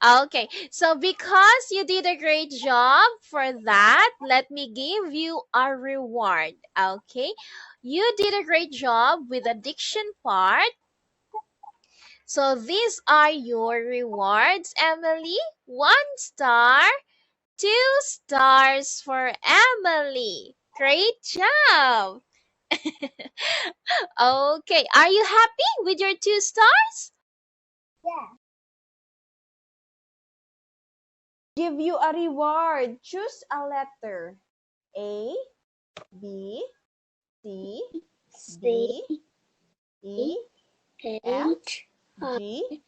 Okay, so because you did a great job for that, let me give you a reward. Okay, you did a great job with the diction part. So these are your rewards, Emily. 1 star, 2 stars for Emily. Great job. Okay, are you happy with your 2 stars? Yeah. Give you a reward. Choose a letter. A, B, C, D, E, F, H, G,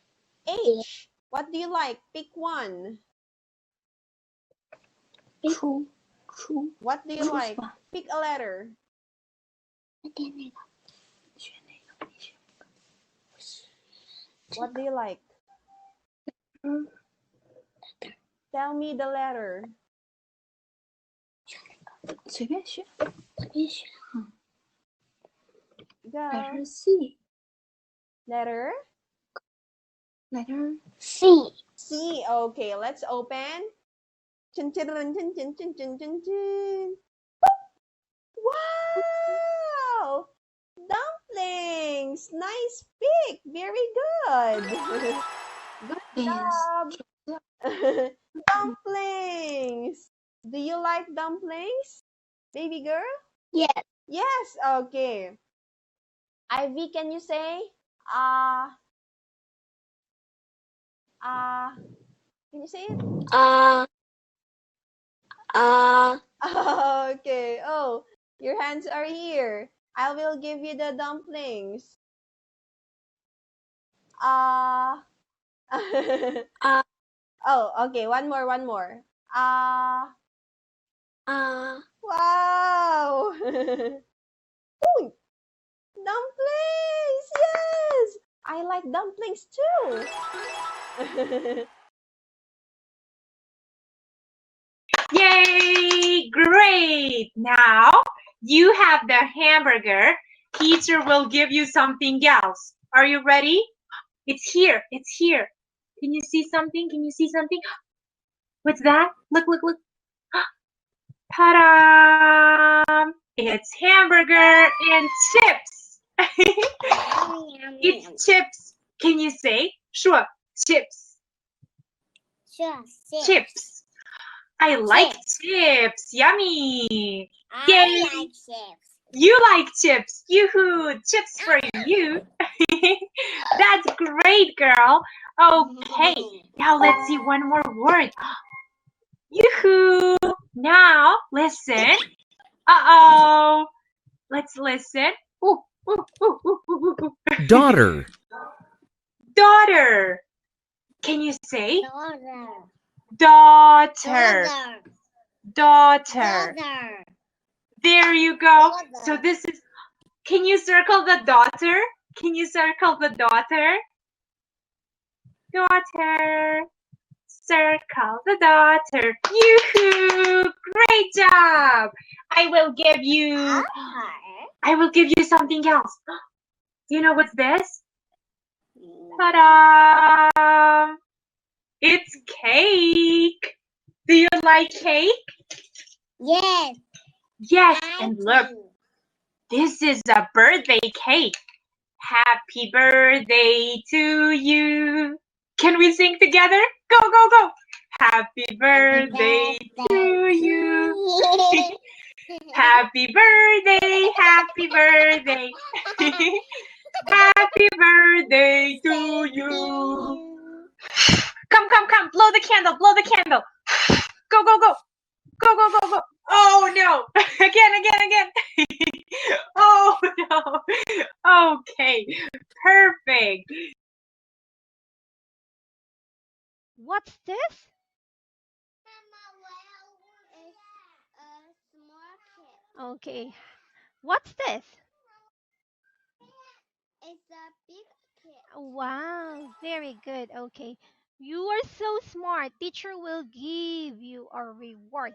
H. What do you like? Pick one. True. What do you like? Pick a letter. What do you like? Tell me the letter. 随便选。 Go. Letter C. Letter Letter C. C. Okay, let's open. Chun, chun, chun, chun, chun, chun, chun, chun, chun. Wow! Dumplings! Nice pick! Very good! Good job! Dumplings! Do you like dumplings? Baby girl? Yes. Yes, okay. Ivy, can you say? Uh, can you say it? Okay. Oh, your hands are here. I will give you the dumplings. Oh, okay. One more. Wow. Ooh, dumplings. Yes. I like dumplings too. Yay! Great! Now you have the hamburger. Teacher will give you something else. Are you ready? It's here. It's here. Can you see something? Can you see something? What's that? Look, look, look. Ta-da! It's hamburger and chips. It's chips. Can you say? Sure. Chips. Sure. Chips. I like chips. Yummy. Yay. I like chips. You like chips. Yoo-hoo. Chips for you. That's great, girl. Okay. Now let's see one more word. Yoo-hoo. Now listen. Uh-oh. Let's listen. Ooh, ooh, ooh, ooh, ooh, ooh. Daughter. Daughter. Can you say? Daughter. Daughter. There you go. So this is, can you circle the daughter? Can you circle the daughter? Daughter. Circle the daughter. Yoo-hoo! Great job. I will give you something else. Do you know what's this? Ta-da! It's cake. Do you like cake? Yes. Yes, and look, this is a birthday cake. Happy birthday to you. Can we sing together? Go, go, go. Happy birthday to you. Happy birthday, happy birthday. Happy birthday to you. Come, come, come. Blow the candle, blow the candle. Go, go, go. Go, go, go, go. Oh, no. Again. Oh, no. Okay. Perfect. What's this? Okay. What's this? It's a big kid. Wow, very good. Okay. You are so smart. Teacher will give you a reward.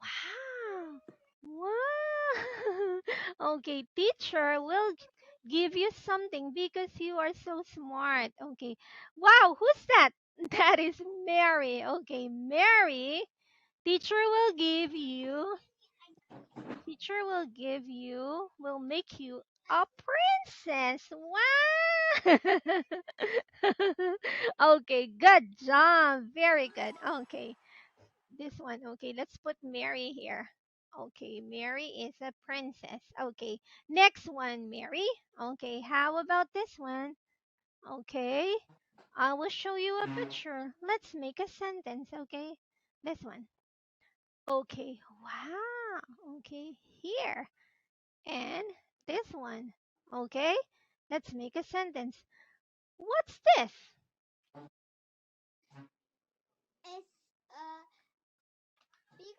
Wow. Wow. Okay, teacher will give you something because you are so smart. Okay. Wow, who's that? That is Mary. Okay, Mary. Teacher will give you. Teacher will give you. Will make you a princess. Wow. Okay, good job. Very good. Okay, this one. Okay, let's put Mary here. Okay, Mary is a princess. Okay, next one, Mary. Okay, how about this one? Okay, I will show you a picture. Let's make a sentence, okay? This one. Okay, wow. Okay, here. And this one. Okay, let's make a sentence. What's this? It's a big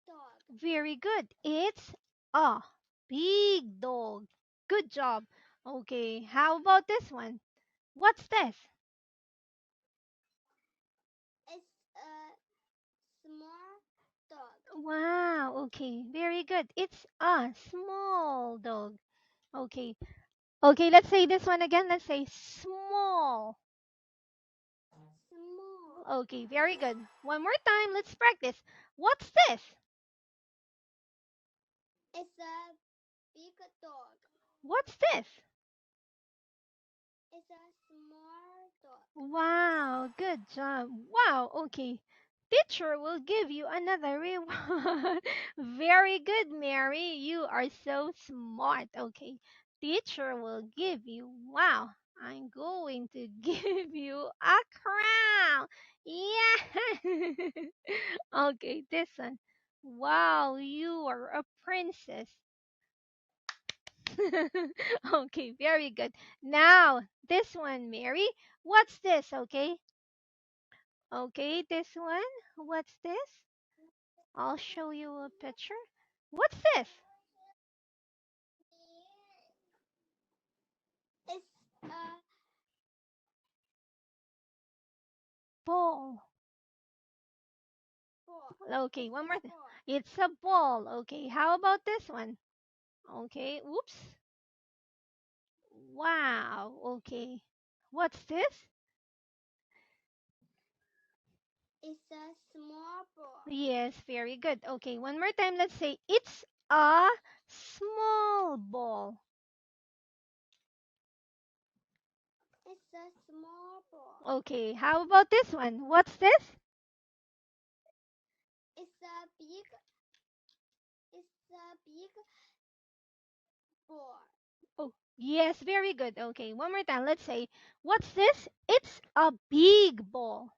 dog. Very good. It's a big dog. Good job. Okay, how about this one? What's this? It's a small dog. Wow, okay, very good. It's a small dog. Okay, okay, let's say this one again. Let's say small. Small. Okay, very good. One more time, let's practice. What's this? It's a big dog. What's this? It's a small dog. Wow, good job. Wow, okay. Teacher will give you another reward. Very good, Mary. You are so smart. Okay. Teacher will give you, wow, I'm going to give you a crown. Yeah. Okay, this one. Wow, you are a princess. Okay, very good. Now, this one, Mary. What's this? Okay. Okay, this one. What's this? I'll show you a picture. What's this? It's a Ball. ball. Okay, It's one more a thing. ball. It's a ball. Okay, how about this one? Okay, oops. Wow. Okay. What's this? It's a small ball. Yes, very good. Okay, one more time. Let's say it's a small ball. It's a small ball. Okay, how about this one? What's this? It's a big. It's a big ball. Oh, yes, very good. Okay, one more time. Let's say, what's this? It's a big ball.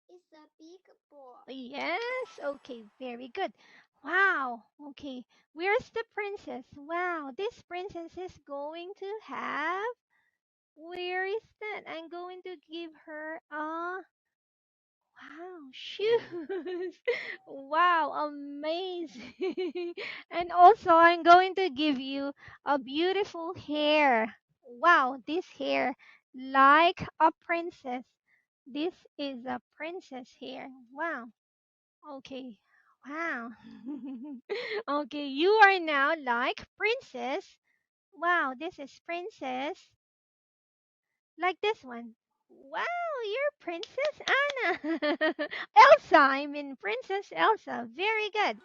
It's a big ball. Yes, okay, very good. Wow, okay. Where's the princess? Wow, this princess is going to have. Where is that? I'm going to give her a. Wow, shoes. Wow, amazing. And also, I'm going to give you a beautiful hair. Wow, this hair, like a princess. This is a princess hair. Wow. Okay. Wow. Okay, you are now like princess. Wow, this is princess. Like this one. Wow, you're Princess Anna. Elsa, I mean Princess Elsa. Very good.